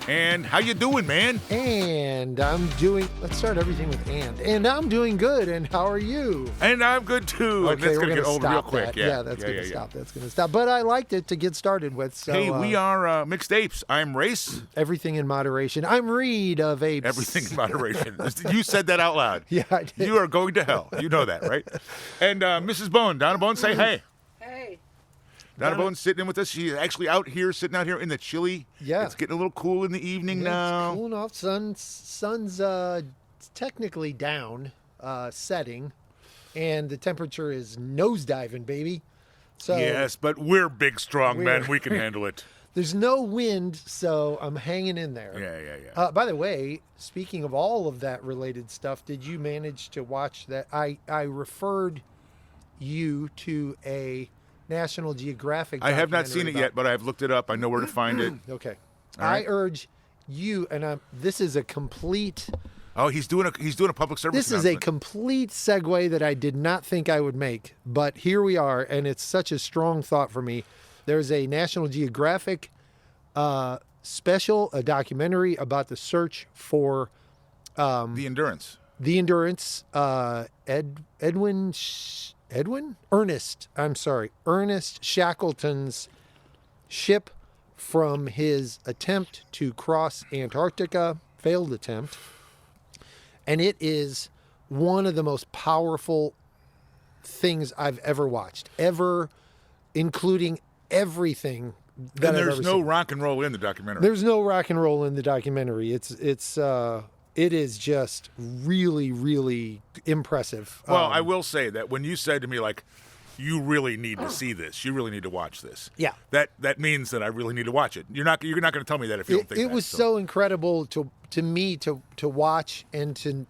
And how you doing, man? And I'm doing, let's start everything with and I'm doing good, and how are you? And I'm good too. Okay, and that's we're going to get old real quick. that. Yeah, that's going to stop. That's going to stop. But I liked it to get started with. So, hey, we are Mixed Apes. I'm Race. Everything in moderation. I'm Reed of Apes. Everything in moderation. You said that out loud. Yeah, I did. You are going to hell. You know that, right? And Mrs. Bone, Donna Bone, say hey. Hey. Donna Bone's sitting in with us. She's actually sitting out here in the chilly. Yeah. It's getting a little cool in the evening now. It's cooling off. Sun's technically down, setting, and the temperature is nosediving, baby. So yes, but we're big, strong men. We can handle it. There's no wind, so I'm hanging in there. Yeah. By the way, speaking of all of that related stuff, did you manage to watch that? I referred you to a National Geographic. I have not seen it yet, but I've looked it up. I know where to find it. Okay. All right. I urge you, and this is a complete. Oh, he's doing a public service. This is a complete segue that I did not think I would make, but here we are, and it's such a strong thought for me. There's a National Geographic special, a documentary about the search for the Endurance. The Endurance. Ernest Shackleton's ship from his attempt to cross Antarctica, failed attempt. And it is one of the most powerful things I've ever watched, including everything that and I've there's ever no seen. rock and roll in the documentary. There's no rock and roll in the documentary. It is just really, really impressive. Well, I will say that when you said to me, like, you really need to see this, you really need to watch this. Yeah. That means that I really need to watch it. You're not going to tell me that if you don't think it that. was so incredible to me to watch and to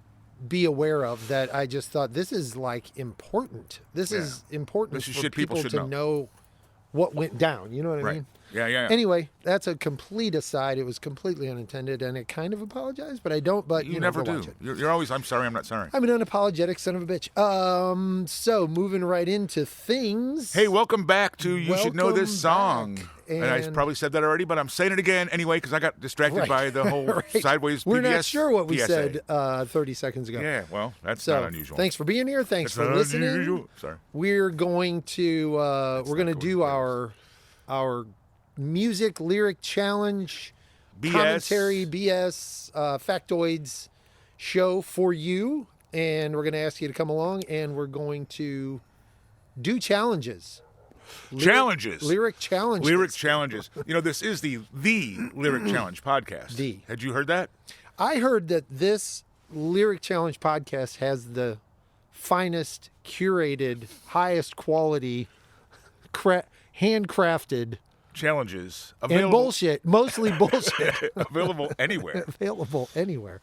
be aware of, that I just thought this is like important. This is important This is for shit people should to know what went down. You know what I Right. mean? Yeah. Anyway, that's a complete aside. It was completely unintended, and it kind of apologized, but I don't. But you never go do. watch it. You're always, I'm sorry, I'm not sorry. I'm an unapologetic son of a bitch. So moving right into things. Hey, welcome back to You Should Know This Song. back. And I probably said that already, but I'm saying it again anyway because I got distracted Right. by the whole Right. sideways We're PBS not sure what we PSA. said 30 seconds ago. Yeah, well, that's So not unusual. thanks for being here. Thanks That's for not listening. unusual. Sorry. We're going to do our music lyric challenge BS. commentary BS factoids show for you, and we're going to ask you to come along, and we're going to do challenges. Lyric challenges. Lyric challenges. You know, this is the Lyric Challenge podcast. Had you heard that? I heard that this Lyric Challenge podcast has the finest, curated, highest quality, handcrafted Challenges and available, bullshit, mostly bullshit, available anywhere. available anywhere.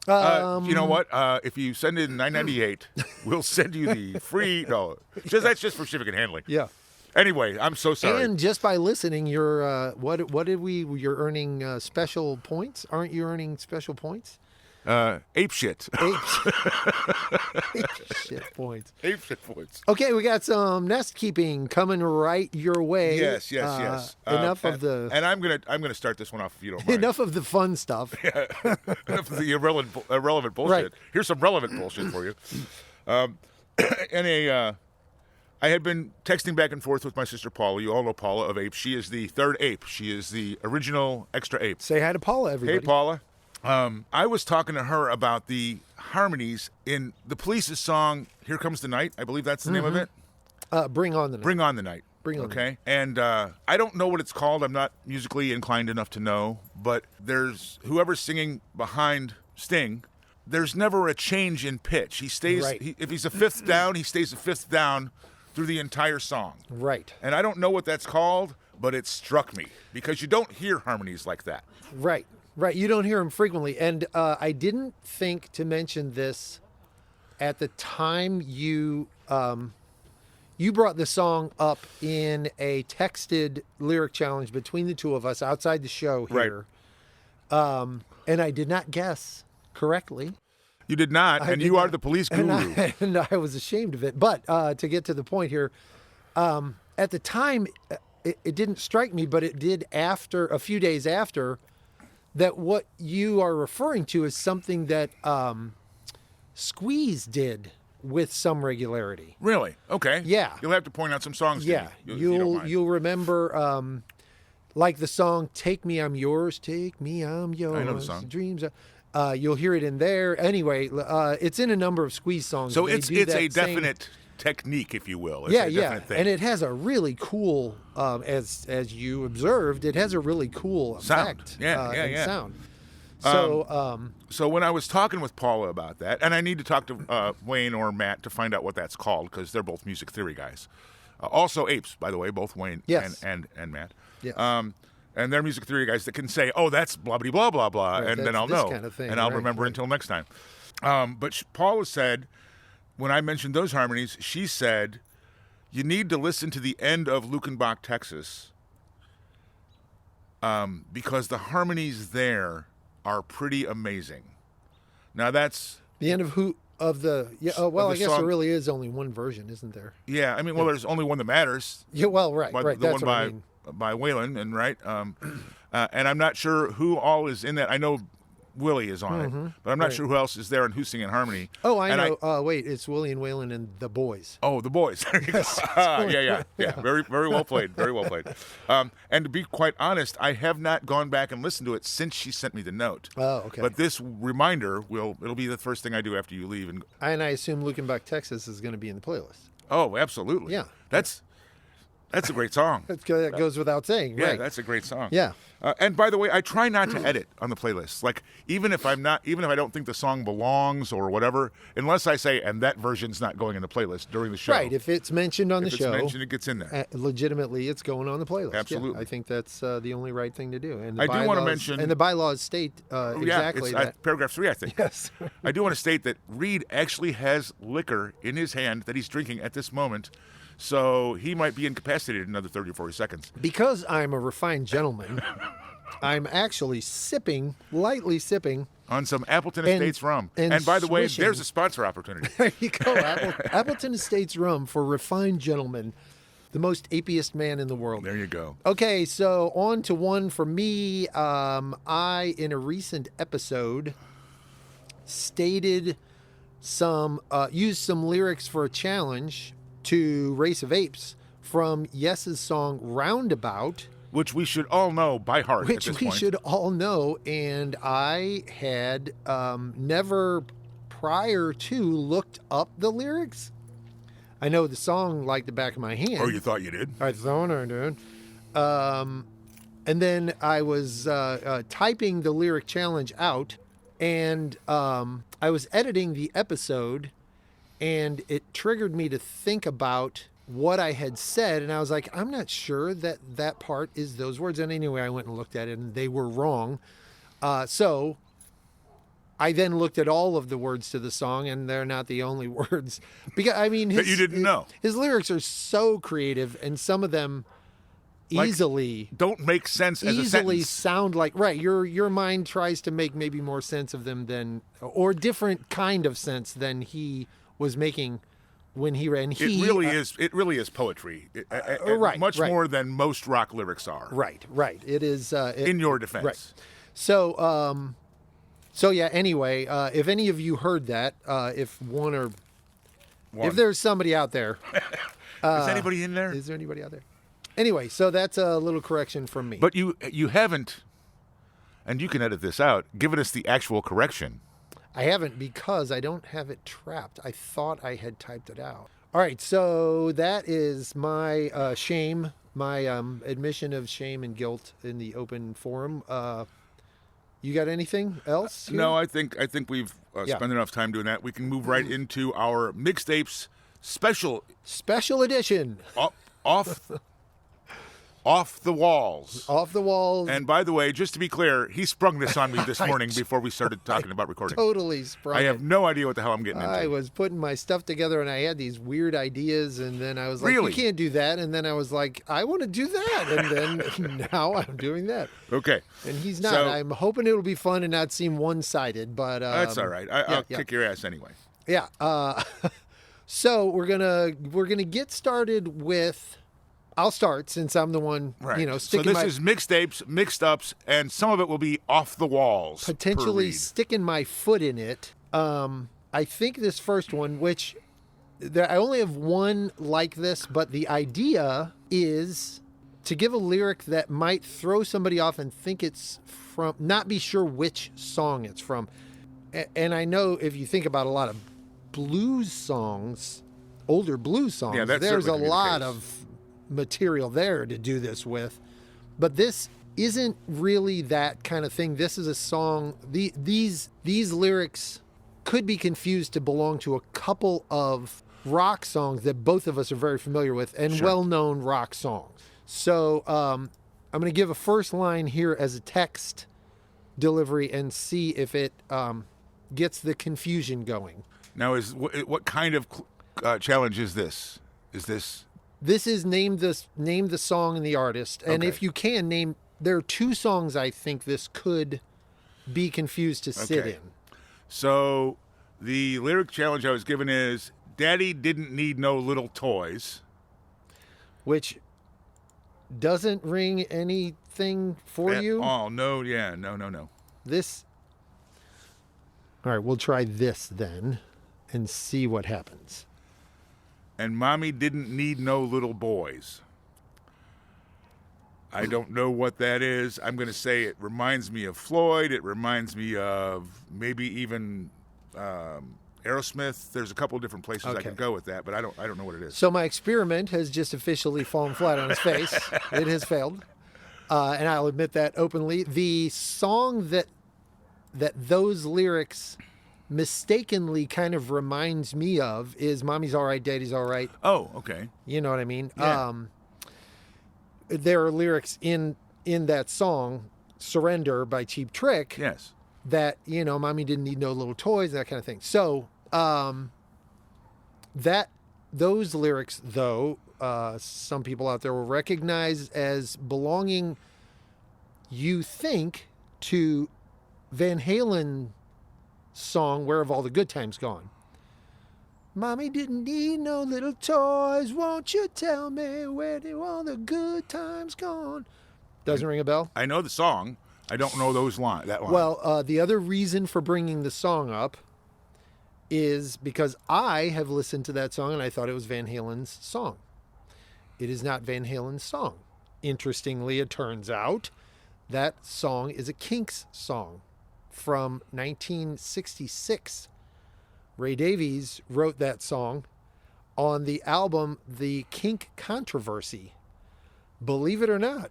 You know what? If you send in $9.98, we'll send you the free. No, that's just for shipping and handling. Yeah. Anyway, I'm so sorry. And just by listening, you're you're earning special points. Aren't you earning special points? Ape shit. Ape shit points. Ape shit points. Okay, we got some nest keeping coming right your way. Yes. Enough of the and I'm gonna start this one off if you don't mind. enough of the fun stuff. Enough of the irrelevant bullshit. Right. Here's some relevant bullshit for you. I had been texting back and forth with my sister Paula. You all know Paula of Ape. She is the third ape. She is the original extra ape. Say hi to Paula, everybody. Hey, Paula. I was talking to her about the harmonies in the Police's song "Here Comes the Night." I believe that's the name of it. Bring on the night. Bring on the night. Bring on the Okay. And I don't know what it's called. I'm not musically inclined enough to know. But there's whoever's singing behind Sting. There's never a change in pitch. He stays. Right. If he's a fifth down, he stays a fifth down through the entire song. Right. And I don't know what that's called, but it struck me because you don't hear harmonies like that. Right. You don't hear them frequently. And I didn't think to mention this at the time you brought the song up in a texted lyric challenge between the two of us outside the show here. Right. And I did not guess correctly. You did not, and you are the police guru. And I was ashamed of it. But to get to the point here, at the time, it didn't strike me, but it did after, a few days after, that what you are referring to is something that Squeeze did with some regularity. Really? Okay. Yeah. You'll have to point out some songs to Yeah, me. if you don't mind. you'll remember like the song "Take Me, I'm Yours." Take me, I'm yours. I know the song. Dreams. You'll hear it in there. Anyway, it's in a number of Squeeze songs. So They it's do that a same- definite technique, if you will. It's yeah, a yeah, definite thing. and it has a really cool, as you observed, it has a really cool Sound. effect. Yeah, and yeah. sound. So, So when I was talking with Paula about that, and I need to talk to Wayne or Matt to find out what that's called, because they're both music theory guys. Also apes, by the way, both Wayne Yes. and Matt. Yes. And they're music theory guys that can say, "Oh, that's blah blah blah blah blah," Right, and then that's I'll this know, kind of thing, and I'll right, remember right. until next time. But Paula said, when I mentioned those harmonies, she said, "You need to listen to the end of Lukenbach, Texas, because the harmonies there are pretty amazing." Now that's the end of yeah. Oh, well, the I guess song- there really is only one version, isn't there? yeah. I mean, well, there's only one that matters. Yeah. Well, right, By right. the That's one what by I mean. by Waylon, and right, and I'm not sure who all is in that. I know Willie is on it, but I'm not right. sure who else is there and who's singing harmony. Oh, I And know. Wait, it's Willie and Waylon and the Boys. Oh, the boys. There you go. Yeah. Very, very well played. Very well played. And to be quite honest, I have not gone back and listened to it since she sent me the note. Oh, okay. But this reminder it'll be the first thing I do after you leave. And And I assume Lukenbach, Texas is going to be in the playlist. oh, absolutely. Yeah. That's a great song. That goes without saying, Yeah, right? that's a great song. Yeah. And by the way, I try not to edit on the playlist. Like even if I don't think the song belongs or whatever, unless I say, and that version's not going in the playlist during the show. Right. If it's mentioned on If the it's show, mentioned, it gets in there. legitimately, it's going on the playlist. Yeah, Absolutely. I think that's the only right thing to do. And I do wanna bylaws- mention- and the bylaws state Yeah, exactly it's that. paragraph 3, I think. Yes. I do want to state that Reed actually has liquor in his hand that he's drinking at this moment, so he might be incapacitated in another 30 or 40 seconds. Because I'm a refined gentleman, I'm actually lightly sipping. On some Appleton And- Estates rum. and by the way, swishing. there's a sponsor opportunity. There you go. Appleton Estates rum for refined gentlemen, the most apiest man in the world. There you go. Okay, so on to one for me. I, in a recent episode, stated used some lyrics for a challenge to Race of Apes from Yes's song Roundabout, Which we should all know by heart at which this we point. should all know. And I had never prior to looked up the lyrics. I know the song like the back of my hand. Oh, you thought you did? I thought I did. And then I was typing the lyric challenge out, and I was editing the episode, and it triggered me to think about what I had said, and I was like, I'm not sure that that part is those words. And anyway, I went and looked at it, and they were wrong. So I then looked at all of the words to the song, and they're not the only words. Because I mean, That you didn't know. His lyrics are so creative, and some of them easily Don't make sense as a easily sentence. sound like right. Your mind tries to make maybe more sense of them than, or different kind of sense than he was making when he ran. It really is poetry. Right, Much right. more than most rock lyrics are. Right. It is In your defense. Right. So yeah. Anyway, if any of you heard that, if if there's somebody out there, is anybody in there? is there anybody out there? Anyway, so that's a little correction from me. But you haven't, and you can edit this out, given us the actual correction. I haven't because I don't have it trapped. I thought I had typed it out. All right, so that is my shame, my admission of shame and guilt in the open forum. You got anything else? Here? No, I think we've Yeah. spent enough time doing that. We can move right into our MixedAPEZ special Edition. off the walls. Off the walls. And by the way, just to be clear, he sprung this on me this morning before we started talking about recording. Totally sprung I have it. no idea what the hell I'm getting into. I was putting my stuff together and I had these weird ideas, and then I was like, Really? you can't do that. And then I was like, I want to do that. And then now I'm doing that. Okay. And he's not. So- I'm hoping it'll be fun and not seem one-sided, but That's all right. I'll yeah. kick your ass anyway. yeah. So we're gonna get started with I'll start since I'm the one, Right. So sticking this is mixed apes, mixed ups, and some of it will be off the walls. potentially per read. sticking my foot in it. I think this first one, which I only have one like this, but the idea is to give a lyric that might throw somebody off and think it's from, not be sure which song it's from. And I know if you think about a lot of blues songs, older blues songs, Yeah, that's there's a certainly gonna be the lot case. of material there to do this with. But this isn't really that kind of thing. This is a song, these lyrics could be confused to belong to a couple of rock songs that both of us are very familiar with and Sure. well-known rock songs. So I'm going to give a first line here as a text delivery and see if it gets the confusion going. Now, what kind of challenge is this? Is this This is name the song and the artist. And Okay. if you can name, there are two songs I think this could be confused to sit Okay. in. so? The lyric challenge I was given is "Daddy didn't need no little toys." Which doesn't ring anything for you. Oh no, yeah, no. This. All right, we'll try this then and see what happens. And mommy didn't need no little boys. I don't know what that is. I'm going to say it reminds me of Floyd. It reminds me of maybe even Aerosmith. There's a couple of different places I Okay. could go with that, but I don't know what it is. So my experiment has just officially fallen flat on its face. It has failed, and I'll admit that openly. The song that those lyrics mistakenly kind of reminds me of is "Mommy's All Right, Daddy's All Right." Oh, okay. You know what I mean? Yeah. There are lyrics in that song, "Surrender" by Cheap Trick, Yes. that, mommy didn't need no little toys, that kind of thing. So those lyrics, though, some people out there will recognize as belonging, you think, to Van Halen song "Where Have All the Good Times Gone?" Mommy didn't need no little toys. Won't you tell me where did all the good times gone? Doesn't ring a bell? I know the song. I don't know that line. Well, the other reason for bringing the song up is because I have listened to that song and I thought it was Van Halen's song. It is not Van Halen's song. Interestingly, it turns out that song is a Kinks song from 1966. Ray Davies wrote that song on the album The Kink Controversy, believe it or not.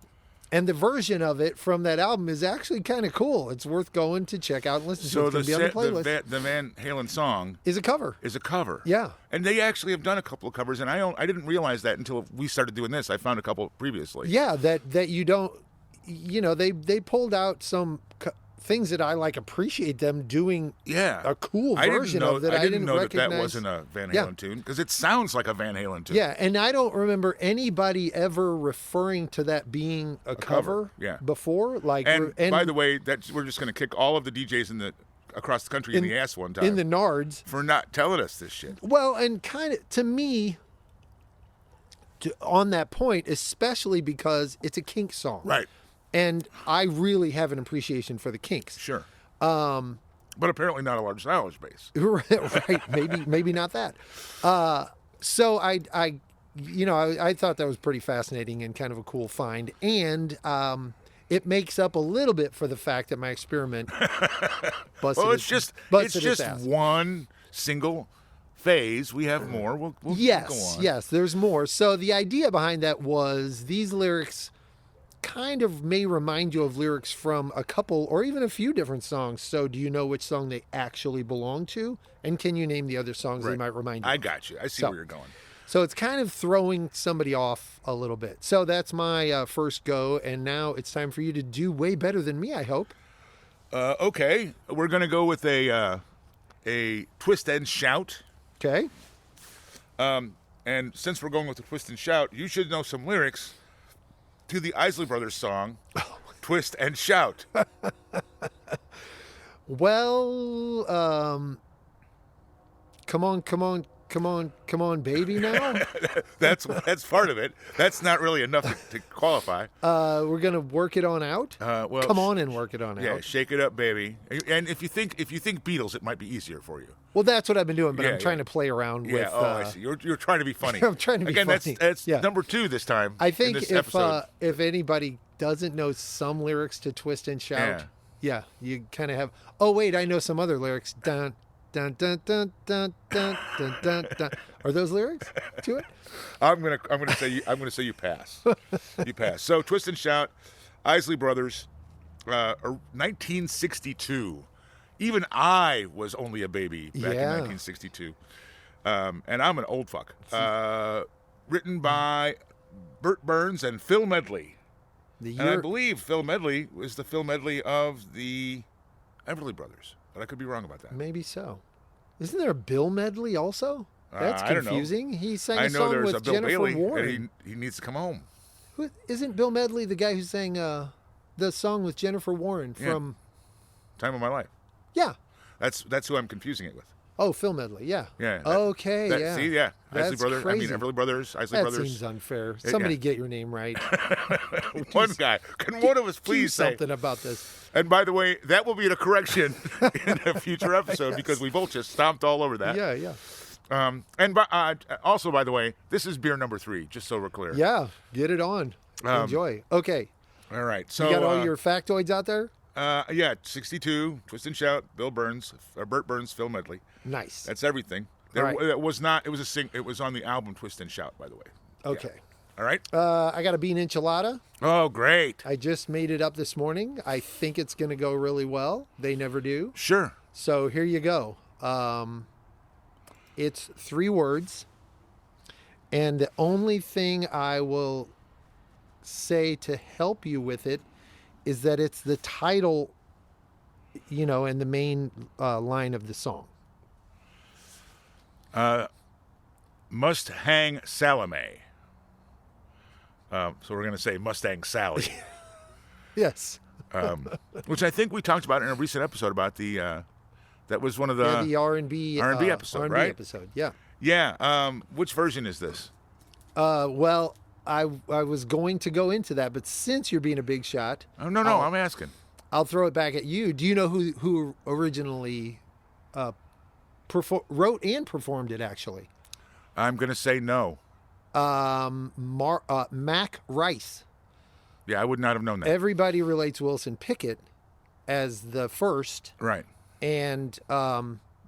And the version of it from that album is actually kind of cool. It's worth going to check out and listen to. so It's going to be on the playlist. the Van Halen song Is a cover. is a cover. Yeah. And they actually have done a couple of covers, and I didn't realize that until we started doing this. I found a couple previously. Yeah, that you don't, they pulled out some things that I appreciate them doing. Yeah. A cool version of that. I didn't know that recognize. wasn't a Van Halen Yeah. tune, because it sounds like a Van Halen tune. Yeah, and I don't remember anybody ever referring to that being a cover. yeah. Before, And by the way, we're just going to kick all of the DJs across the country in the ass one time in the Nards. for not telling us this shit. Well, and kind of to me, on that point, especially because it's a Kinks song, Right. And I really have an appreciation for the Kinks. Sure. But apparently not a large knowledge base. Right? Maybe not that. So I thought that was pretty fascinating and kind of a cool find, and it makes up a little bit for the fact that my experiment busted. Well, it's just ass. one single phase. We have more. We'll go on. Yes, there's more. So the idea behind that was these lyrics kind of may remind you of lyrics from a couple or even a few different songs. So do you know which song they actually belong to? And can you name the other songs they Right. might remind you I of? got you. I see So- where you're going. So it's kind of throwing somebody off a little bit. So that's my first go. And now it's time for you to do way better than me, I hope. Okay, we're gonna go with a twist and shout. Okay. And since we're going with the twist and shout, you should know some lyrics to the Isley Brothers song, Twist and Shout. Well, come on, come on, baby now. That's part of it. That's not really enough to qualify. We're gonna work it on out. Well, come on and work it on yeah, out. shake it up, baby. And if you think Beatles, it might be easier for you. Well, that's what I've been doing, but Yeah, I'm trying yeah. to play around Yeah. with. I see. You're trying to be funny. I'm trying to be Again, funny. that's Yeah. number 2 this time. I in think this episode. if anybody doesn't know some lyrics to Twist and Shout, yeah you kind of have. Oh wait, I know some other lyrics. Dun dun dun dun dun dun dun dun dun. Are those lyrics to it? I'm gonna say you pass. You pass. So Twist and Shout, Isley Brothers, 1962. Even I was only a baby back in 1962, and I'm an old fuck. Written by Burt Burns and Phil Medley. And I believe Phil Medley was the Phil Medley of the Everly Brothers, but I could be wrong about that. Maybe so. Isn't there a Bill Medley also? That's I don't know. confusing. He sang I a know song there's with a Bill Jennifer Bailey, Warren. and he needs to come home. Isn't Bill Medley the guy who sang the song with Jennifer Warren from? Time of My Life. Yeah. That's who I'm confusing it with. Oh, Phil Medley. Yeah. Yeah. Okay. Yeah. See, yeah. Isley That's Brothers. crazy. Everly Brothers. Isley That Brothers. seems unfair. Somebody get your name right. One guy. Can one of us Do please say something about this? And by the way, that will be a correction in a future episode because we both just stomped all over that. Yeah, yeah. Also, by the way, this is beer number 3, just so we're clear. Yeah, get it on. Enjoy. Okay. All right. So You got all your factoids out there? yeah, 62, Twist and Shout, Burt Burns, Phil Medley. Nice. That's everything. All right. It was not. It was it was on the album Twist and Shout, by the way. Okay. Yeah. All right. I got a bean enchilada. Oh, great. I just made it up this morning. I think it's going to go really well. They never do. Sure. So here you go. It's 3 words. And the only thing I will say to help you with it is that it's the title, and the main line of the song. Mustang Salome. So we're going to say Mustang Sally. Yes. Which I think we talked about in a recent episode about the that was one of the the R&B episode, R&B right? episode. Yeah. Yeah. Which version is this? Well, I was going to go into that, but since you're being a big shot, Oh no, I'm asking. I'll throw it back at you. Do you know who originally wrote and performed it? Actually, I'm going to say no. Mac Rice. Yeah, I would not have known that. Everybody relates Wilson Pickett as the first, Right. and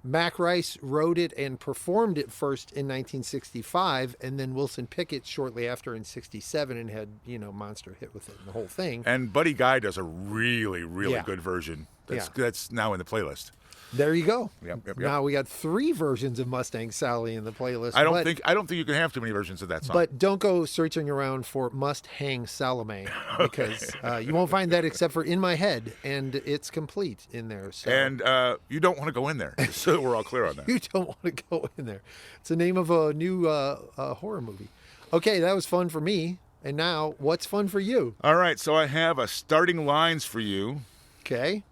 Mac Rice wrote it and performed it first in 1965, and then Wilson Pickett shortly after in 67, and had monster hit with it and the whole thing. And Buddy Guy does a really, really Yeah. good version. Yeah. That's now in the playlist. There you go. Yep. Now we got 3 versions of Mustang Sally in the playlist. I don't think you can have too many versions of that song. But don't go searching around for Must Hang Salome, because you won't find that except for in my head, and it's complete in there. So. And you don't want to go in there, just so we're all clear on that. You don't want to go in there. It's the name of a new horror movie. Okay, that was fun for me. And now, what's fun for you? All right, so I have a starting lines for you. Okay.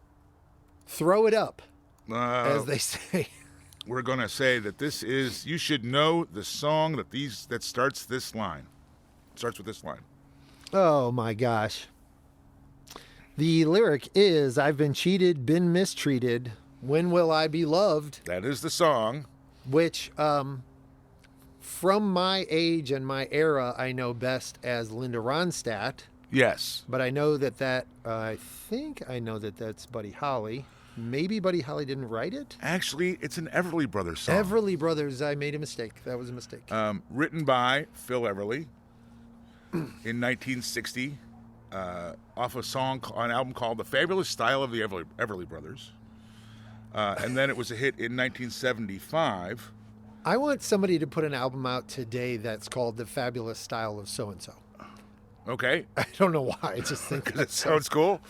Throw it up, as they say. We're going to say that this is, you should know the song that starts this line. Starts with this line. Oh, my gosh. The lyric is, I've been cheated, been mistreated. When will I be loved? That is the song. Which, from my age and my era, I know best as Linda Ronstadt. Yes. But I know I think I know that that's Buddy Holly. Maybe Buddy Holly didn't write it. Actually, it's an Everly Brothers song. Everly Brothers, I made a mistake. That was a mistake. Written by Phil Everly in 1960, off an album called The Fabulous Style of the Everly Brothers. And then it was a hit in 1975. I want somebody to put an album out today that's called The Fabulous Style of So-and-so. Okay. I don't know why. I just think That sounds cool.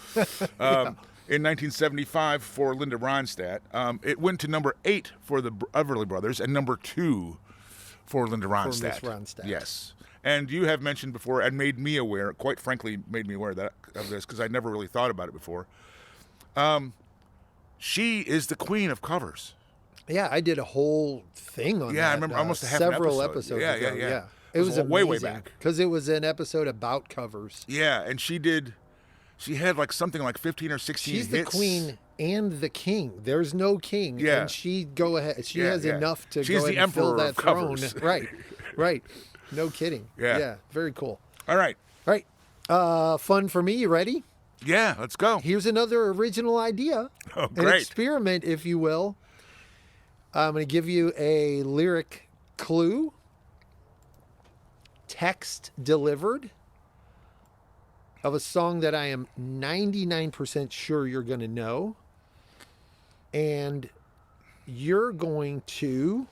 In 1975 for Linda Ronstadt. It went to number 8 for the Everly Brothers and number 2 for Linda Ronstadt. For Miss Ronstadt. Yes. And you have mentioned before and made me aware, quite frankly, made me aware of this because I never really thought about it before. She is the queen of covers. Yeah, I did a whole thing on that. Yeah, I remember almost half an several episode. episodes ago. Yeah. It was way amazing, back. because it was an episode about covers. Yeah, and she had like something like 15 or 16 She's hits. the queen and the king. There's no king. Yeah. And she go ahead. She has enough to She's go the ahead and fill emperor that of throne. covers. Right. No kidding. Yeah. Very cool. All right. Right. Fun for me. You ready? Yeah, let's go. Here's another original idea. Oh, An great. experiment, if you will. I'm going to give you a lyric clue. Text delivered of a song that I am 99% sure you're going to know. And you're going to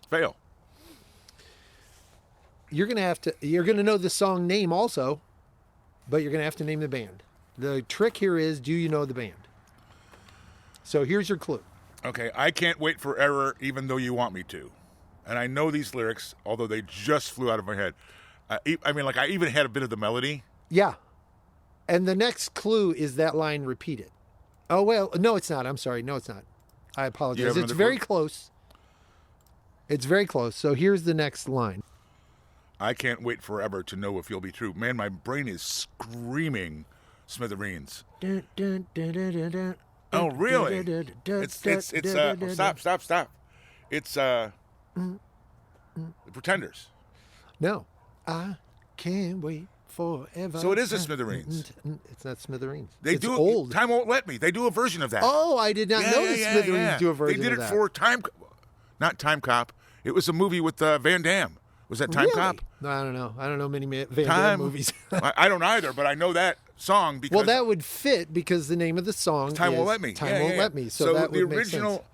Fail. you're going to know the song name also, but you're going to have to name the band. The trick here is, do you know the band? So here's your clue. Okay, I can't wait for error even though you want me to. And I know these lyrics, although they just flew out of my head. I mean, like, I even had a bit of the melody. Yeah. And the next clue is that line repeated. Oh, well, no, it's not. I'm sorry. No, it's not. I apologize. have It's another very clue? close. It's very close. So here's the next line. I can't wait forever to know if you'll be true. Man, my brain is screaming Smithereens. Dun, dun, dun, dun, dun, dun, Oh, really? dun, dun, dun, It's dun, dun, dun, dun. stop. It's the Pretenders. No. I can't wait forever. So it is the Smithereens. It's not Smithereens. They it's do old. Time Won't Let Me. They do a version of that. Oh, I did not know the Smithereens do a version They did of it that. for not Time Cop. It was a movie with Van Damme. Was that Time Really? Cop? No, I don't know. I don't know many Van Damme Time movies. I don't either, but I know that song because Well, that would fit because the name of the song Time is Won't Let Me. Time Won't Let Me. So that the would original, make sense.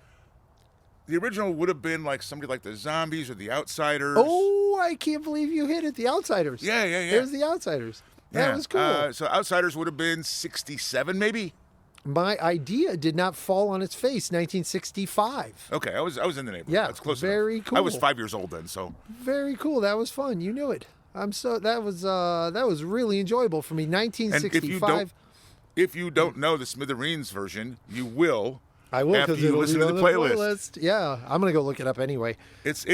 the original would have been like somebody like the Zombies or the Outsiders. Oh, I can't believe you hit it. The Outsiders. Yeah. There's the Outsiders. That Yeah. was cool. So Outsiders would have been 67, maybe. My idea did not fall on its face. 1965. Okay, I was in the neighborhood. Yeah, That's close very enough. I was cool. 5 years old then, so Very cool. That was fun. You knew it. That was really enjoyable for me. and 1965. if you don't know the Smithereens version, you will. I will after because you it'll listen be to on the playlist. Yeah, I'm gonna go look it up anyway. It's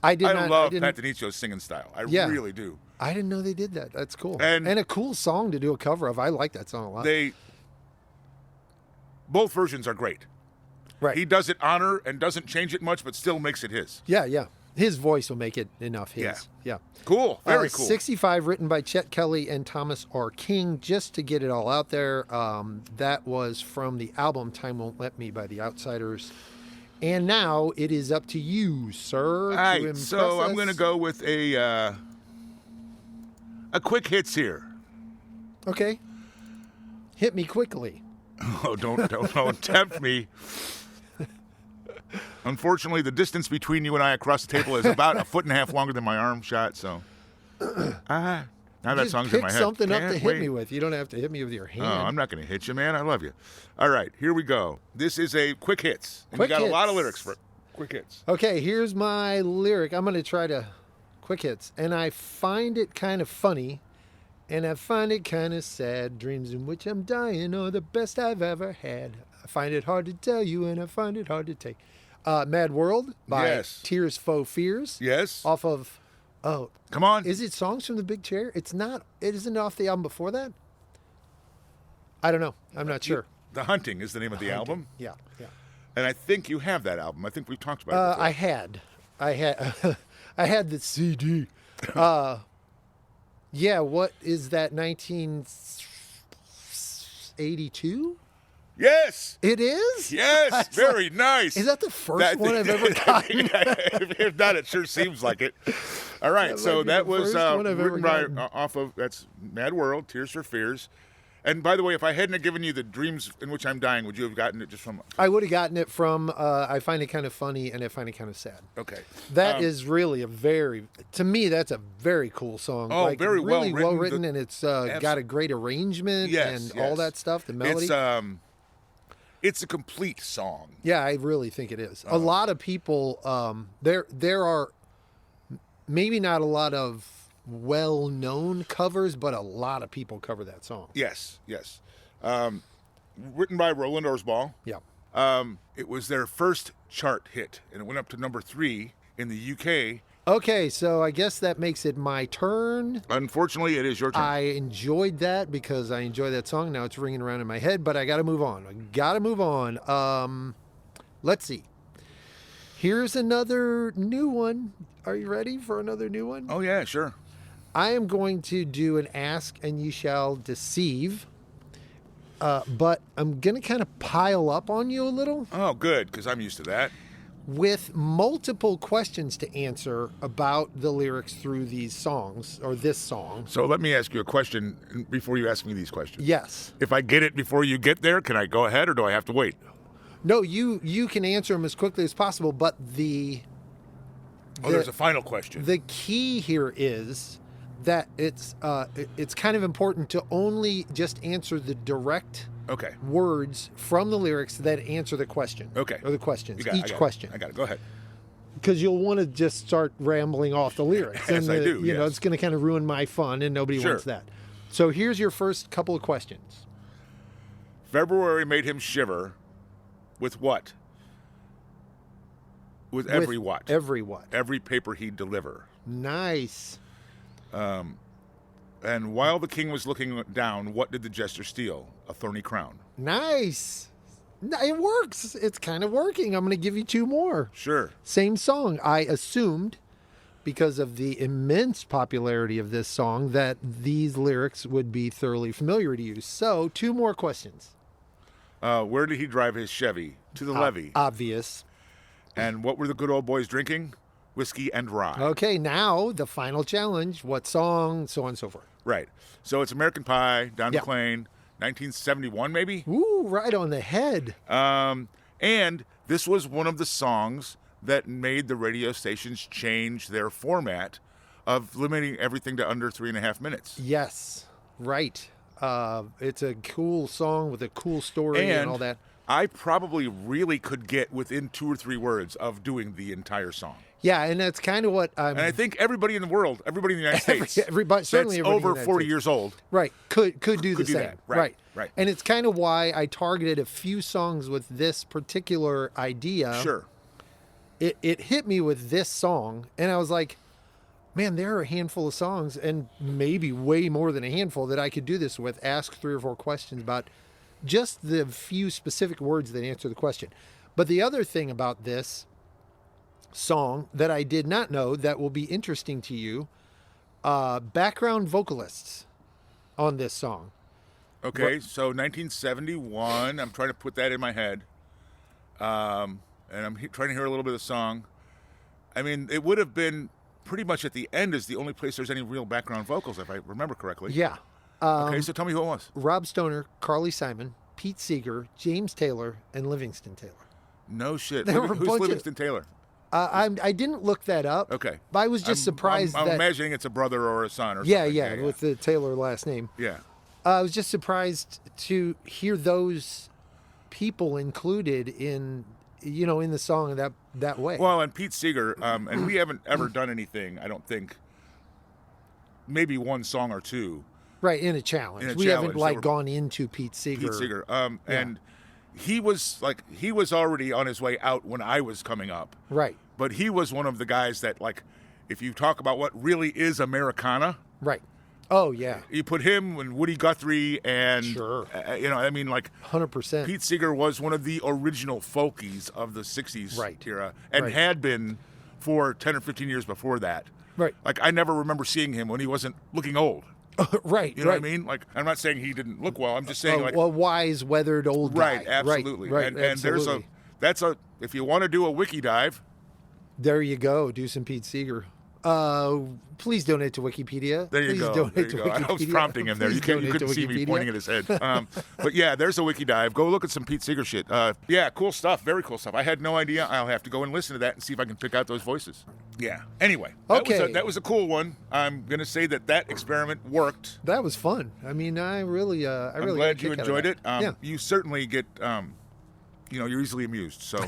I love didn't- Pat Denicio's singing style. I Yeah. really do. I didn't know they did that. That's cool. And- a cool song to do a cover of. I like that song a lot. Both versions are great. Right. He does it honor and doesn't change it much, but still makes it his. Yeah. His voice will make it enough his. Yeah. Cool. Very cool. 65, written by Chet Kelly and Thomas R. King. Just to get it all out there, that was from the album Time Won't Let Me by the Outsiders. And now it is up to you, sir. All right, so I'm going to go with a quick hits here. Okay. Hit me quickly. Oh, don't tempt me. Unfortunately, the distance between you and I across the table is about 1.5 feet longer than my arm shot. So, now that Just song's pick in my head. something up to Can't hit wait. me with. You don't have to hit me with your hand. Oh, I'm not going to hit you, man. I love you. All right, here we go. This is a quick hits. And Quick you got a lot of hits. lyrics for quick hits. Okay, here's my lyric. I'm going to try to quick hits. And I find it kind of funny. And I find it kind of sad. Dreams in which I'm dying are the best I've ever had. I find it hard to tell you, and I find it hard to take. Mad World by Yes. Tears Faux Fears. Yes. Off of, Come on. is it Songs from the Big Chair? It's not. It isn't off the album before that? I don't know. I'm not sure. The Hunting is the name of the album. Yeah. And I think you have that album. I think we've talked about it before. I had I had the CD. Yeah, what is that, 1982? Yes. It is? Yes. Very nice. Is that the first one I've ever gotten? If not, it sure seems like it. All right. That So might be that the was first one I've ever written by gotten. off of that's Mad World, Tears for Fears. And by the way, if I hadn't have given you the Dreams in Which I'm Dying, would you have gotten it just from? I would have gotten it from I find it kind of funny and I find it kind of sad. Okay. That is really to me, that's a very cool song. Oh, very well really written. well written, and it's got a great arrangement Yes, and all yes. that stuff. The melody. It's a complete song. Yeah, I really think it is. A lot of people, there are maybe not a lot of well-known covers, but a lot of people cover that song. Yes. Written by Roland Orzabal. Yeah. It was their first chart hit, and it went up to number 3 in the UK. Okay, so I guess that makes it my turn. Unfortunately, it is your turn. I enjoyed that because I enjoy that song. Now it's ringing around in my head, but I got to move on. Let's see. Here's another new one. Are you ready for another new one? Oh, yeah, sure. I am going to do an ask and you shall deceive. But I'm going to kind of pile up on you a little. Oh, good, because I'm used to that. With multiple questions to answer about the lyrics through these songs, or this song. So let me ask you a question before you ask me these questions. Yes. If I get it before you get there, can I go ahead or do I have to wait? No, you can answer them as quickly as possible, but there's a final question. The key here is that it's kind of important to only just answer the direct words from the lyrics that answer the question. Okay. Or the questions. Each question. I got it. Go ahead. Because you'll want to just start rambling off the lyrics. Yes, I do. You know, it's going to kind of ruin my fun, and nobody wants that. So here's your first couple of questions. February made him shiver with what? With every what? Every what? Every paper he'd deliver. Nice. And while the king was looking down, what did the jester steal? A thorny crown. Nice. It works. It's kind of working. I'm going to give you 2 more. Sure. Same song. I assumed, because of the immense popularity of this song, that these lyrics would be thoroughly familiar to you. So, 2 more questions. Where did he drive his Chevy? To the levee. Obvious. And what were the good old boys drinking? Whiskey and rye. Okay, now the final challenge. What song? So on and so forth. Right. So it's American Pie, Don McLean, 1971 maybe? Ooh, right on the head. And this was one of the songs that made the radio stations change their format of limiting everything to under 3.5 minutes. Yes, right. It's a cool song with a cool story and all that. I probably really could get within 2 or 3 words of doing the entire song. Yeah, and that's kind of what I'm... And I think everybody in the world, everybody in the United States, everybody, certainly that's everybody over 40 years old, right, could do the same. That. Right. And it's kind of why I targeted a few songs with this particular idea. Sure. It hit me with this song, and I was like, man, there are a handful of songs, and maybe way more than a handful, that I could do this with. Ask 3 or 4 questions about just the few specific words that answer the question. But the other thing about this song that I did not know that will be interesting to you, background vocalists on this song. Okay, so 1971, I'm trying to put that in my head. And I'm trying to hear a little bit of the song. I mean, it would have been pretty much at the end is the only place there's any real background vocals, if I remember correctly. Yeah. Okay, so tell me who it was. Rob Stoner, Carly Simon, Pete Seeger, James Taylor, and Livingston Taylor. No shit. Who's Livingston Taylor? I didn't look that up. Okay. But I was just surprised I'm that... imagining it's a brother or a son or yeah, something. Yeah, with the Taylor last name. Yeah. I was just surprised to hear those people included in the song that way. Well, and Pete Seeger, and we haven't ever done anything, I don't think, maybe 1 song or 2. Right, in a challenge. We haven't gone into Pete Seeger. Pete Seeger. And he was already on his way out when I was coming up. Right. But he was one of the guys that, like, if you talk about what really is Americana. Right. Oh, yeah. You put him and Woody Guthrie and, sure. 100%. Pete Seeger was one of the original folkies of the 60s era and had been for 10 or 15 years before that. Right. Like, I never remember seeing him when he wasn't looking old. Right. You know what I mean? Like, I'm not saying he didn't look well. I'm just saying, a wise, weathered old guy. Right, absolutely. Right, and absolutely. there's if you want to do a wiki dive. There you go. Do some Pete Seeger. Please donate to Wikipedia. There you go. Donate to Wikipedia. I was prompting him there. You couldn't see me pointing at his head. But yeah, there's a wiki dive. Go look at some Pete Seeger shit. Yeah, cool stuff. Very cool stuff. I had no idea. I'll have to go and listen to that and see if I can pick out those voices. Yeah. Anyway, that was a cool one. I'm gonna say that experiment worked. That was fun. I mean, I'm glad you enjoyed it. Yeah. You certainly get, you're easily amused. So,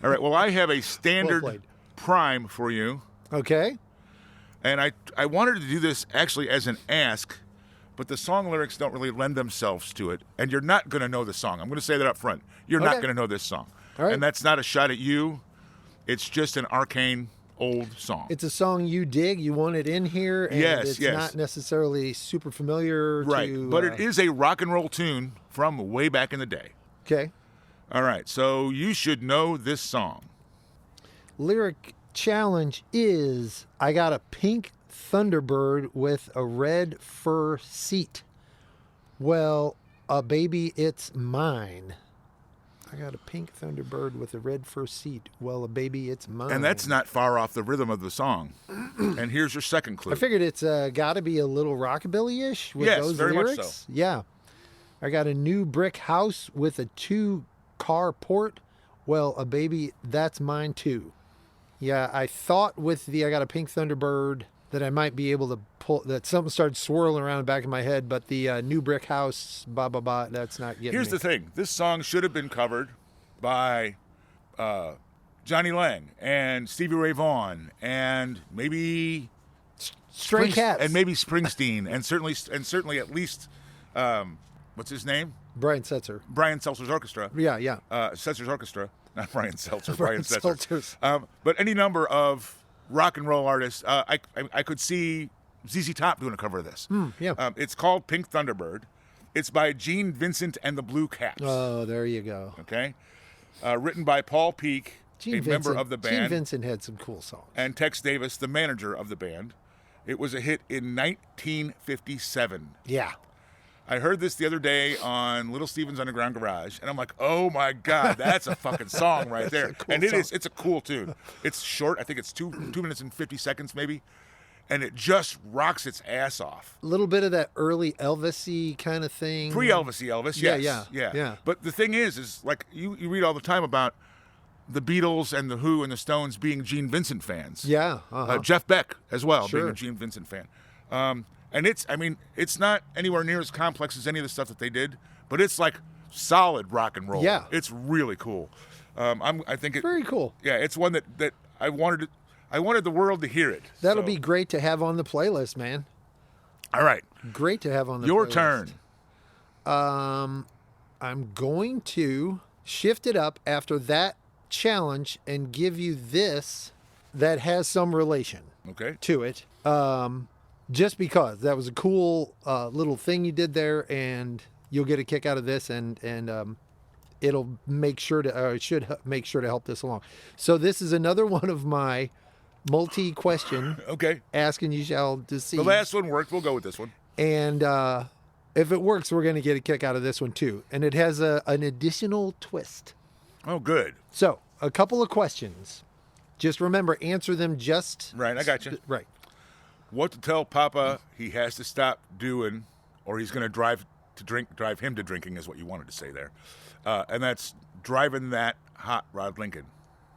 all right. Well, I have a standard prime for you. Okay. And I wanted to do this actually as an ask, but the song lyrics don't really lend themselves to it, and you're not going to know the song. I'm going to say that up front. You're not going to know this song. All right. And that's not a shot at you. It's just an arcane old song. It's a song you dig, you want it in here, and yes, it's not necessarily super familiar right. to... But it is a rock and roll tune from way back in the day. Okay. All right, so you should know this song. Lyric challenge is, I got a pink Thunderbird with a red fur seat. Well, baby, it's mine. I got a pink Thunderbird with a red fur seat. Well, baby, it's mine. And that's not far off the rhythm of the song. And here's your second clue. I figured it's got to be a little rockabilly-ish with yes, those very lyrics. much so. Yeah. I got a new brick house with a 2-car port. Well, baby, that's mine too. Yeah, I thought with the I got a pink Thunderbird that I might be able to pull, that something started swirling around the back of my head, but the new brick house, that's not getting Here's me. the thing. This song should have been covered by Johnny Lang and Stevie Ray Vaughan and maybe Stray Cats. And maybe Springsteen and certainly at least what's his name? Brian Setzer. Brian Seltzer's Orchestra. Yeah, yeah. Setzer's Orchestra. Not Brian Seltzer, Brian Setzer. Seltzer's. But any number of rock and roll artists. I could see ZZ Top doing a cover of this. Yeah. It's called Pink Thunderbird. It's by Gene Vincent and the Blue Caps. Oh, there you go. Okay. Written by Paul Peake, member of the band. Gene Vincent had some cool songs. And Tex Davis, the manager of the band. It was a hit in 1957. Yeah. I heard this the other day on Little Steven's Underground Garage, and I'm like, oh my God, that's a fucking song right there. Cool and it song. is, it's a cool tune. It's short. I think it's 2 minutes and 50 seconds maybe. And it just rocks its ass off. A little bit of that early Elvis-y kind of thing. Pre-Elvis-y Elvis, yes. Yeah. But the thing is like you read all the time about the Beatles and the Who and the Stones being Gene Vincent fans. Yeah. Jeff Beck as well, Sure. being a Gene Vincent fan. And it's not anywhere near as complex as any of the stuff that they did, but it's like solid rock and roll. Yeah. It's really cool. I think Very cool. Yeah, it's one that I wanted the world to hear it. That'll So. be great to have on the playlist, man. All right. Great to have on the Your playlist. turn. I'm going to shift it up after that challenge and give you this that has some relation Okay. to it. Just because that was a cool little thing you did there, and you'll get a kick out of this, and it'll make sure to should make sure to help this along. So this is another one of my multi-question. Okay. Asking you shall deceive. The last one worked. We'll go with this one. And if it works, we're going to get a kick out of this one too. And it has an additional twist. Oh, good. So a couple of questions. Just remember, answer them just Right, I got you. right. What to tell Papa he has to stop doing, or he's going to drive him to drinking, is what you wanted to say there. And that's driving that hot rod Lincoln.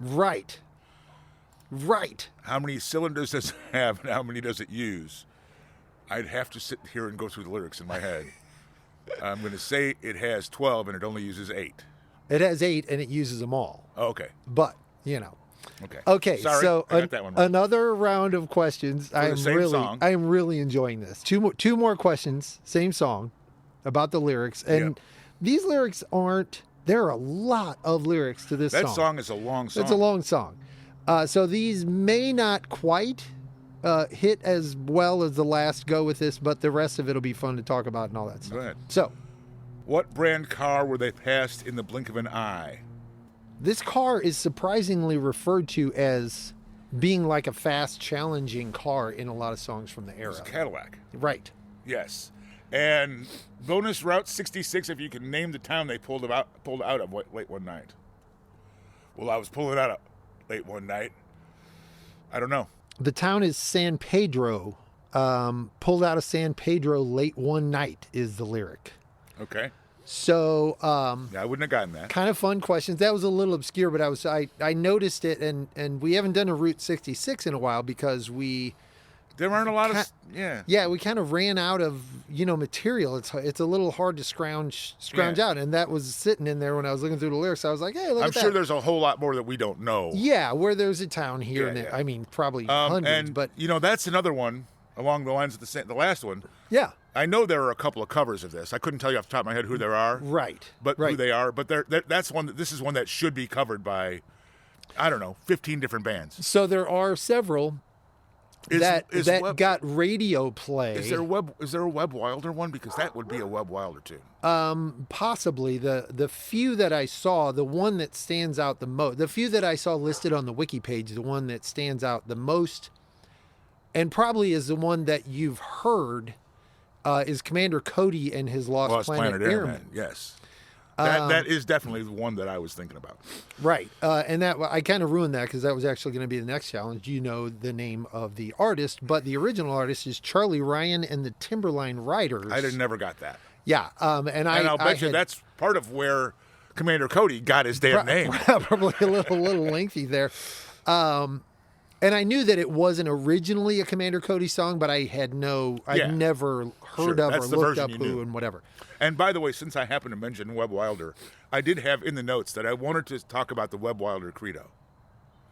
Right. How many cylinders does it have, and how many does it use? I'd have to sit here and go through the lyrics in my head. I'm going to say it has 12, and it only uses 8. It has 8, and it uses them all. Oh, okay. But, Okay, Sorry, so I got that one wrong. another round of questions. I am really enjoying this. Two more questions, same song, about the lyrics. And these lyrics there are a lot of lyrics to this song. That song is a long song. It's a long song. So these may not quite hit as well as the last go with this, but the rest of it will be fun to talk about and all that stuff. Go ahead. So, what brand car were they passed in the blink of an eye? this car is surprisingly referred to as being like a fast, challenging car in a lot of songs from the era. It's a Cadillac. Right. Yes. And bonus Route 66, if you can name the town they pulled out of late one night. Well, I was pulling out late one night. I don't know. The town is San Pedro. Pulled out of San Pedro late one night is the lyric. Okay. So, yeah, I wouldn't have gotten that. Kind of fun questions. That was a little obscure, but I noticed it, and we haven't done a Route 66 in a while because there aren't a lot of yeah, we kind of ran out of material. It's a little hard to scrounge out, and that was sitting in there when I was looking through the lyrics. I was like, hey, look at that. I'm sure there's a whole lot more that we don't know. Yeah, where there's a town here and there. I mean, probably hundreds, and but that's another one along the lines of the last one. Yeah. I know there are a couple of covers of this. I couldn't tell you off the top of my head who there are. Right. But who they are. But that's one. This is one that should be covered by, I don't know, 15 different bands. So there are several that got radio play. Is there a Webb Wilder one? Because that would be a Webb Wilder tune. Possibly. The few that I saw, the one that stands out the most, the few that I saw listed on the wiki page, the one that stands out the most, and probably is the one that you've heard, is Commander Cody and his Lost Planet Airmen. Yes. That is definitely the one that I was thinking about. Right. And that I kind of ruined that because that was actually going to be the next challenge. You know the name of the artist, but the original artist is Charlie Ryan and the Timberline Riders. I never got that. Yeah. And I'll bet you that's part of where Commander Cody got his damn name. Probably a little lengthy there. And I knew that it wasn't originally a Commander Cody song, but I'd never heard of or looked up who and whatever. And by the way, since I happened to mention Webb Wilder, I did have in the notes that I wanted to talk about the Webb Wilder credo.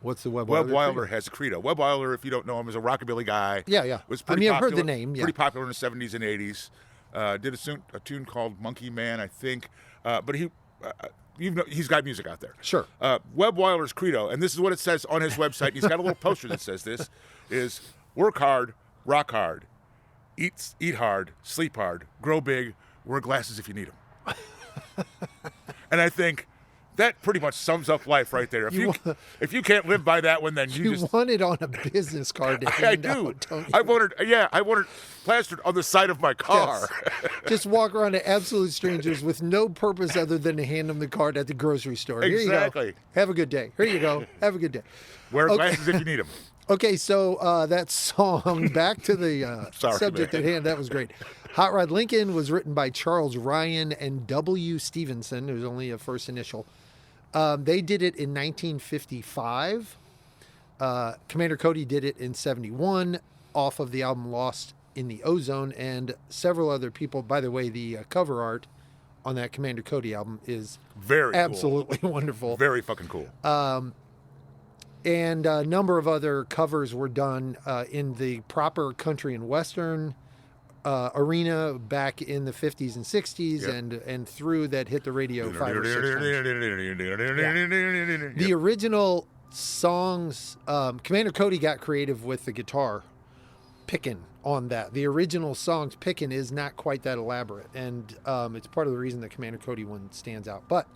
What's the Webb Wilder? Webb Wilder has a credo. Webb Wilder, if you don't know him, is a rockabilly guy. Yeah. Was pretty I've heard the name. Yeah. Pretty popular in the 70s and 80s. Did a tune called Monkey Man, I think. But he's got music out there. Sure. Webb Wilder's credo, and this is what it says on his website. He's got a little poster that says this, is work hard, rock hard, eat hard, sleep hard, grow big, wear glasses if you need them. And I think that pretty much sums up life right there. If you can't live by that one, then you just want it on a business card to hand out, don't you? I want it plastered on the side of my car. Yes. Just walk around to absolute strangers with no purpose other than to hand them the card at the grocery store. Exactly. Here you go. Have a good day. Here you go. Have a good day. Wear glasses if you need them. Okay, so that song, back to the subject at hand, that was great. Hot Rod Lincoln was written by Charles Ryan and W. Stevenson, who's only a first initial. They did it in 1955. Commander Cody did it in 71 off of the album Lost in the Ozone, and several other people. By the way, the cover art on that Commander Cody album is absolutely wonderful. Very fucking cool. And a number of other covers were done in the proper country and western arena back in the 50s and 60s, yep. and through that hit the radio 5 or 6 times. The original songs, Commander Cody got creative with the guitar picking on that. The original songs picking is not quite that elaborate, and it's part of the reason the Commander Cody one stands out. But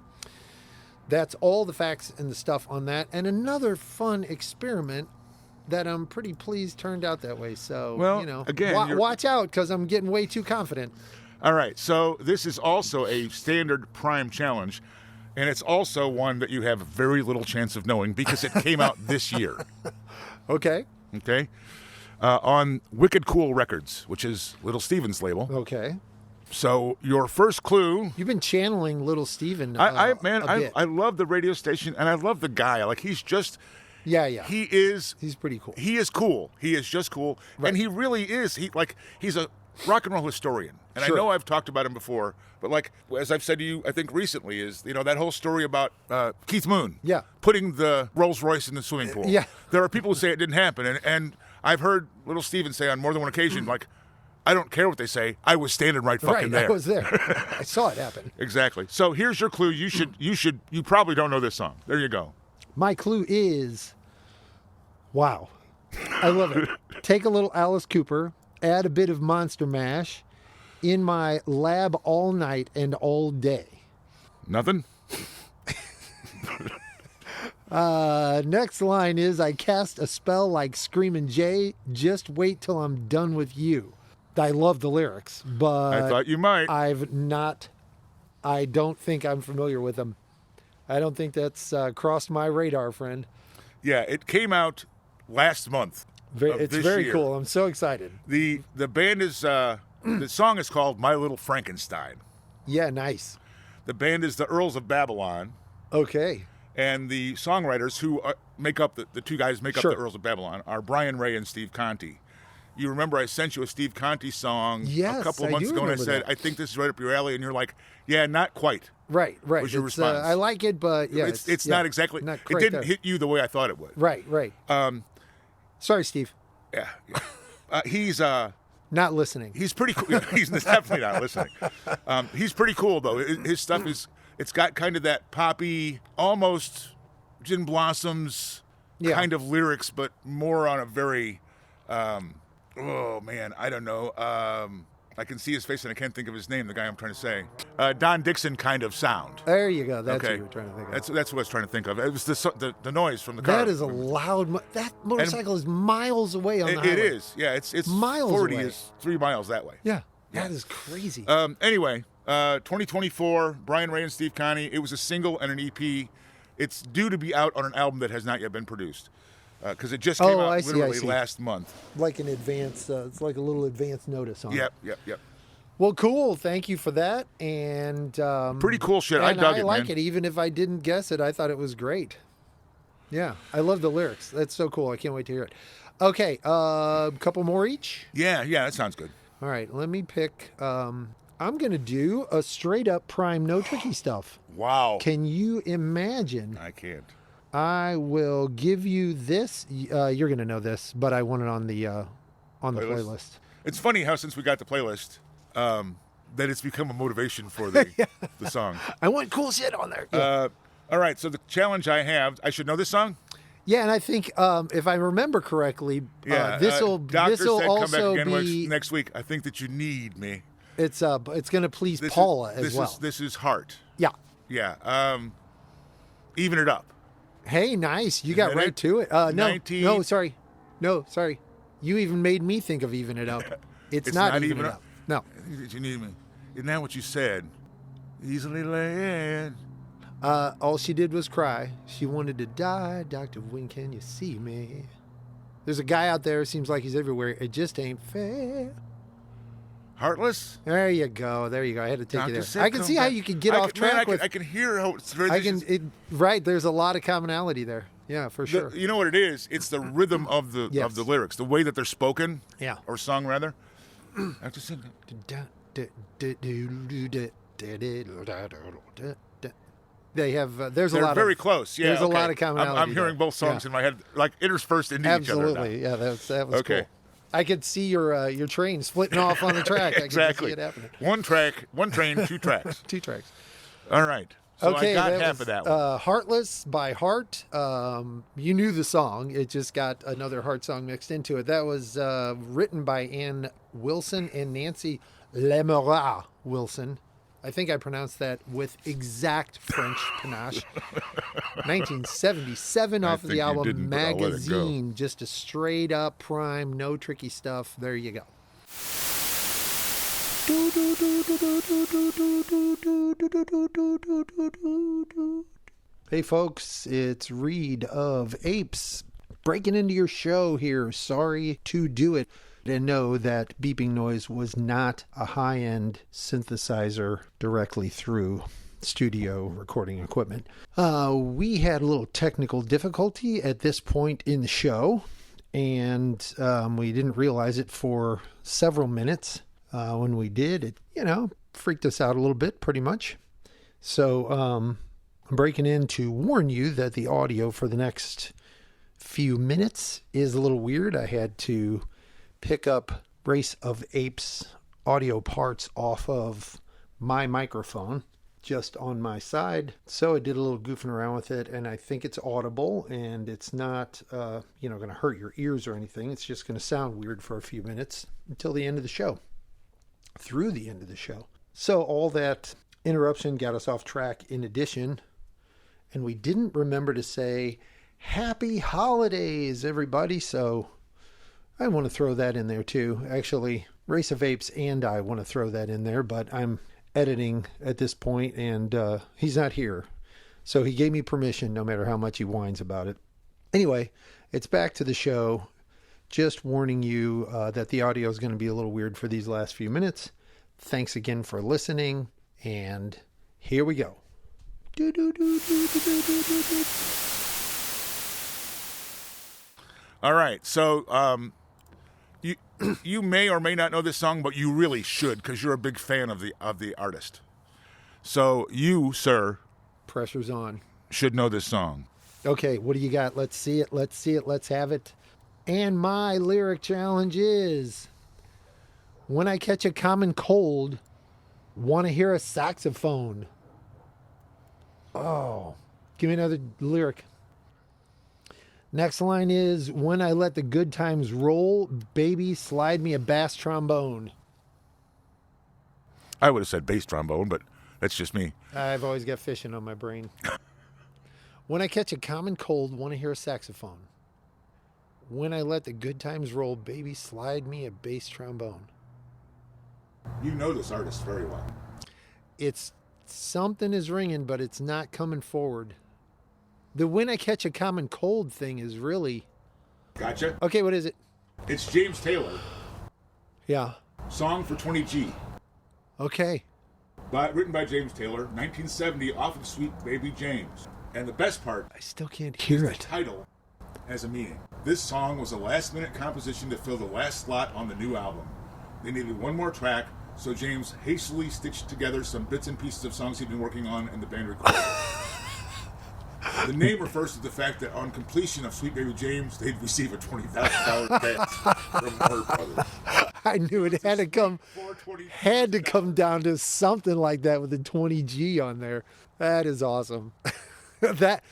that's all the facts and the stuff on that, and another fun experiment that I'm pretty pleased turned out that way. So, well, again, watch out, because I'm getting way too confident. All right, so this is also a standard prime challenge, and it's also one that you have very little chance of knowing because it came out this year. Okay. On Wicked Cool Records, which is Little Steven's label. Okay. So your first clue. You've been channeling Little Steven. I love the radio station, and I love the guy. Like, he's just. Yeah. He's pretty cool. He is cool. He is just cool. Right. And he really is. He's a rock and roll historian. And sure. I know I've talked about him before, but like, as I've said to you, I think recently, is, that whole story about Keith Moon. Yeah. Putting the Rolls Royce in the swimming pool. Yeah. There are people who say it didn't happen. And I've heard Little Steven say on more than one occasion, like, I don't care what they say. I was standing right fucking there. I was there. I saw it happen. Exactly. So here's your clue. You probably don't know this song. There you go. My clue is, wow, I love it. Take a little Alice Cooper, add a bit of Monster Mash, in my lab all night and all day. Nothing? Next line is, I cast a spell like Screamin' Jay, just wait till I'm done with you. I love the lyrics, but I thought you might. I don't think I'm familiar with them. I don't think that's crossed my radar, friend. Yeah, it came out last month. It's very cool. I'm so excited. The band is the song is called My Little Frankenstein. Yeah, nice. The band is the Earls of Babylon. Okay. And the songwriters who make up the two guys make up the Earls of Babylon are Brian Ray and Steve Conti. You remember I sent you a Steve Conti song a couple of months ago, and I said, I think this is right up your alley, and you're like, yeah, not quite. Right. Was your response. I like it, but yeah. It's not exactly, it didn't hit you the way I thought it would. Right. Sorry, Steve. Yeah. He's Not listening. He's pretty cool. Yeah, he's definitely not listening. He's pretty cool, though. His stuff it's got kind of that poppy, almost Gin Blossoms kind of lyrics, but more on a very, oh, man, I don't know. I can see his face, and I can't think of his name, the guy I'm trying to say. Don Dixon kind of sound. There you go. That's what you were trying to think of. That's what I was trying to think of. It was the noise from the car. That is a loud... that motorcycle is miles away on the highway. It is. Yeah, it's miles 40 away. is 3 miles that way. Yeah, that is crazy. Anyway, 2024, Brian Ray and Steve Connie. It was a single and an EP. It's due to be out on an album that has not yet been produced. Because it just came out literally last month. Like an advance, it's like a little advance notice on it. Yep. Well, cool. Thank you for that. And pretty cool shit. I dug it, man. I like it. Even if I didn't guess it, I thought it was great. Yeah, I love the lyrics. That's so cool. I can't wait to hear it. Okay, a couple more each? Yeah, that sounds good. All right, let me pick. I'm going to do a straight up Prime, no tricky stuff. Wow. Can you imagine? I can't. I will give you this. You're going to know this, but I want it on the playlist. It's funny how since we got the playlist, that it's become a motivation for the song. I want cool shit on there. Yeah. All right, so the challenge I have, I should know this song? Yeah, and I think if I remember correctly, this will also be next week. I think that you need me. It's going to please Paula as well. This is Heart. Yeah. Yeah. Even It Up. Hey, nice. You got right to it. No, sorry. You even made me think of Even It Up. It's not Even It Up. No. You need me. Isn't that what you said? Easily led. All she did was cry. She wanted to die. Doctor, when can you see me? There's a guy out there. Seems like he's everywhere. It just ain't fair. Heartless? There you go. I had to take you there. I can see how you can get off track with... I can hear how it's very... Right, there's a lot of commonality there. Yeah, for sure. You know what it is? It's the rhythm of the lyrics, the way that they're spoken. Yeah. Or sung, rather. I have to sing They have... there's a lot They're very close. Yeah, there's a lot of commonality. I'm hearing both songs in my head, like interspersed into each other. Absolutely. Yeah, that was cool. I could see your train splitting off on the track. Exactly. I could see it happening. One train, 2 tracks. 2 tracks. All right. So okay, I got half of that one. Heartless by Heart. You knew the song. It just got another Heart song mixed into it. That was written by Ann Wilson and Nancy Lemerat Wilson. I think I pronounced that with exact French panache. 1977 off of the album Magazine. Just a straight up Prime, no tricky stuff. There you go. Hey folks, it's Reed of Apes breaking into your show here. Sorry to do it. And know that beeping noise was not a high-end synthesizer directly through studio recording equipment. We had a little technical difficulty at this point in the show, and we didn't realize it for several minutes. When we did, it, freaked us out a little bit, pretty much. So I'm breaking in to warn you that the audio for the next few minutes is a little weird. I had to pick up Race of Apes audio parts off of my microphone just on my side. So I did a little goofing around with it, and I think it's audible, and it's not, going to hurt your ears or anything. It's just going to sound weird for a few minutes until the end of the show, through the end of the show. So all that interruption got us off track in addition, and we didn't remember to say happy holidays, everybody. So I want to throw that in there too. Actually, Race of Apes and I want to throw that in there, but I'm editing at this point, and he's not here. So he gave me permission no matter how much he whines about it. Anyway, it's back to the show. Just warning you that the audio is going to be a little weird for these last few minutes. Thanks again for listening, and here we go. All right, so you may or may not know this song, but you really should, because you're a big fan of the artist. So you, sir, pressure's on, should know this song. Okay, what do you got? Let's see it. Let's have it. And my lyric challenge is: When I catch a common cold, want to hear a saxophone. Oh, give me another lyric. Next line is, when I let the good times roll, baby, slide me a bass trombone. I would have said bass trombone, but that's just me. I've always got fishing on my brain. When I catch a common cold, want to hear a saxophone. When I let the good times roll, baby, slide me a bass trombone. You know this artist very well. It's something is ringing, but it's not coming forward. The when I catch a common cold thing is really... Gotcha. Okay, what is it? It's James Taylor. Yeah. Song for 20G. Okay. Written by James Taylor, 1970, off of Sweet Baby James. And the best part... I still can't hear it. The title has a meaning. This song was a last-minute composition to fill the last slot on the new album. They needed one more track, so James hastily stitched together some bits and pieces of songs he'd been working on, and the band recorded. The name refers to the fact that on completion of Sweet Baby James, they'd receive a $20,000 advance from Warner Brothers. I knew it had to come down to something like that with the 20G on there. That is awesome. That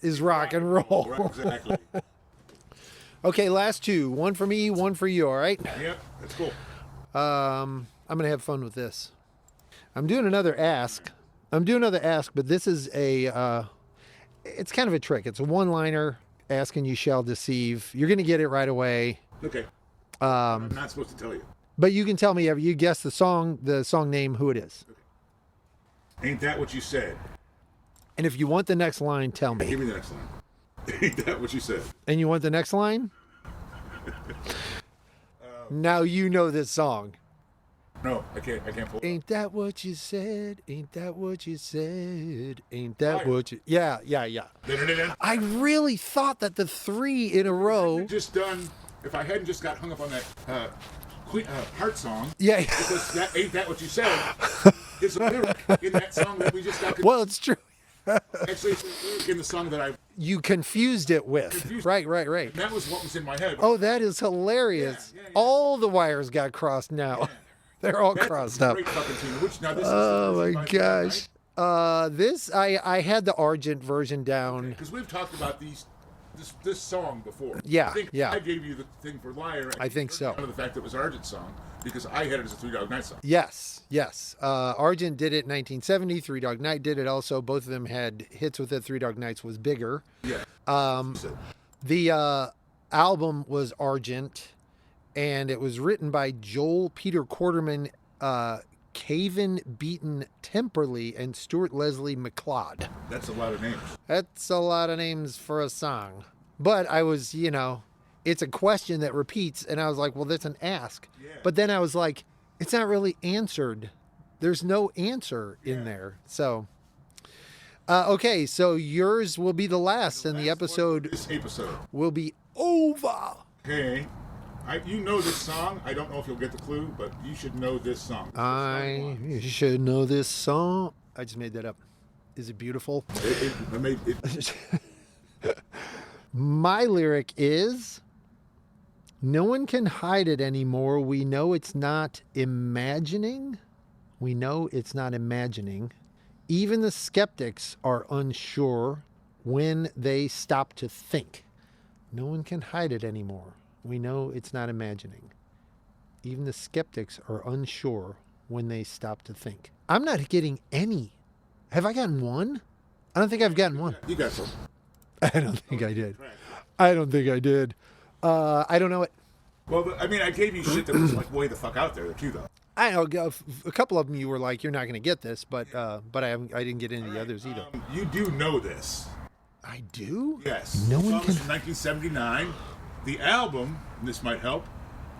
is rock and roll. Right, exactly. Okay, last two. One for me, one for you, all right? Yep, that's cool. I'm going to have fun with this. I'm doing another ask, but this is it's kind of a trick. It's a one-liner, ask and you shall deceive. You're going to get it right away. Okay. I'm not supposed to tell you. But you can tell me, you guess the song name, who it is. Okay. Ain't that what you said? And if you want the next line, tell me. Give me the next line. Ain't that what you said? And you want the next line? Now you know this song. No, I can't pull it. Ain't that what you said? Ain't that what you said? Ain't that what you... Yeah. I really thought that the three in a row... If I hadn't just got hung up on that Heart song... Yeah. Because that Ain't That What You Said is a lyric in that song that we just got... Well, it's true. Actually, it's a lyric in the song that you confused it with. Right. And that was what was in my head. Oh, that is hilarious. Yeah. All the wires got crossed now. Yeah. They're all crossed up. Oh my gosh. I had the Argent version down. Because we've talked about this song before. Yeah, I gave you the thing for Liar. I think so. Out of the fact that it was Argent's song, because I had it as a Three Dog Night song. Yes. Argent did it in 1970. Three Dog Night did it also. Both of them had hits with it. Three Dog Nights was bigger. Yeah. The album was Argent, and it was written by Joel Peter Quarterman, Caven Beaton Temperley, and Stuart Leslie McLeod. That's a lot of names. That's a lot of names for a song. But I was, it's a question that repeats, and I was like, well, that's an ask. Yeah. But then I was like, it's not really answered. There's no answer in there. So, okay, so yours will be the last, and the episode will be over. Okay. You know this song. I don't know if you'll get the clue, but you should know this song. You should know this song. I just made that up. Is it beautiful? I made it. My lyric is, no one can hide it anymore. We know it's not imagining. We know it's not imagining. Even the skeptics are unsure when they stop to think. No one can hide it anymore. We know it's not imagining. Even the skeptics are unsure when they stop to think. I'm not getting any. Have I gotten one? I don't think I've gotten one. You got some. I don't think I did. I don't think I did. I don't know it. Well, I mean, I gave you shit that was like way the fuck out there too, though. I know a couple of them you were like, you're not going to get this, but I didn't get any of the others either. You do know this. I do? Yes. No one can. From 1979. The album, and this might help,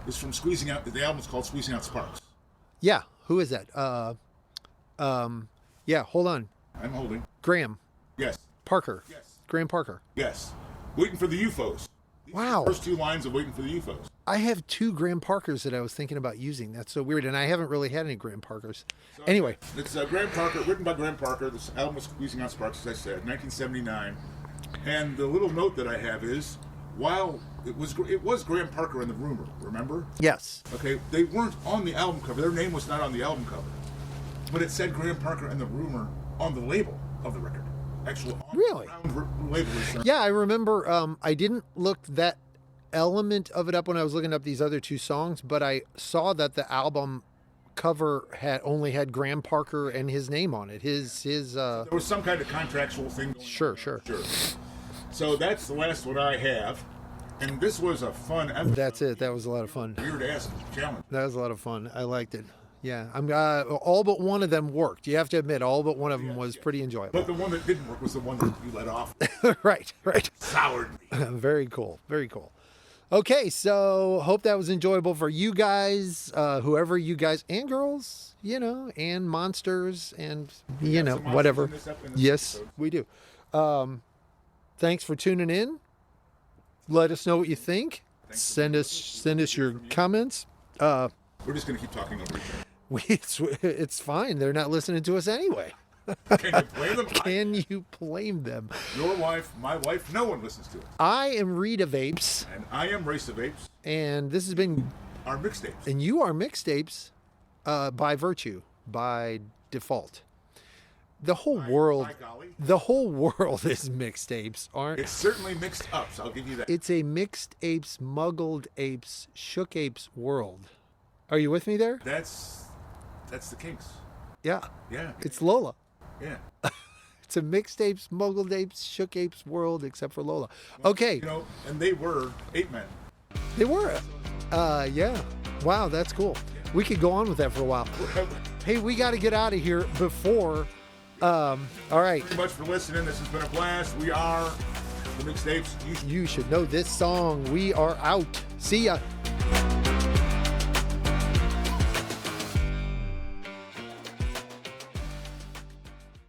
is from Squeezing Out. The album's called Squeezing Out Sparks. Yeah. Who is that? Yeah. Hold on. I'm holding. Graham. Yes. Parker. Yes. Graham Parker. Yes. Waiting for the UFOs. Wow. First two lines of Waiting for the UFOs. I have two Graham Parkers that I was thinking about using. That's so weird, and I haven't really had any Graham Parkers. So, anyway. It's Graham Parker, written by Graham Parker. This album was Squeezing Out Sparks, as I said, 1979. And the little note that I have is, while it was Graham Parker and the Rumor, remember? Yes. Okay, they weren't on the album cover. Their name was not on the album cover. But it said Graham Parker and the Rumor on the label of the record. Actual really? Label. Yeah, I remember I didn't look that element of it up when I was looking up these other two songs, but I saw that the album cover only had Graham Parker and his name on it. There was some kind of contractual thing going Sure. So that's the last one I have. And this was a fun episode. That's it. That was a lot of fun. Weird ass challenge. That was a lot of fun. I liked it. Yeah, all but one of them worked. You have to admit, all but one of them was pretty enjoyable. But the one that didn't work was the one that you let off. Right. Soured me. Very cool. Okay, so hope that was enjoyable for you guys, whoever you guys and girls, and monsters and, whatever. Yes, we do. Thanks for tuning in. Let us know what you think. Send us your comments. We're just going to keep talking over each other. It's fine. They're not listening to us anyway. Can you blame them? Can you blame them? Your wife, my wife, no one listens to it. I am ReadAPEZ. And I am RaceAPEZ. And this has been our MixedAPEZ. And you are MixedAPEZ by virtue, by default. The whole world is MixedAPEZ, aren't it? It's certainly mixed up, so I'll give you that. It's a MixedAPEZ, MuggledAPEZ, ShookAPEZ world. Are you with me there? That's the Kinks. Yeah. Yeah. It's Lola. Yeah. It's a MixedAPEZ, MuggledAPEZ, ShookAPEZ world, except for Lola. Okay. And they were 8 men. They were. Yeah. Wow, that's cool. We could go on with that for a while. Hey, we got to get out of here before. All right. Thank you much for listening. This has been a blast. We are the MixedAPEZ. You should know this song. We are out. See ya.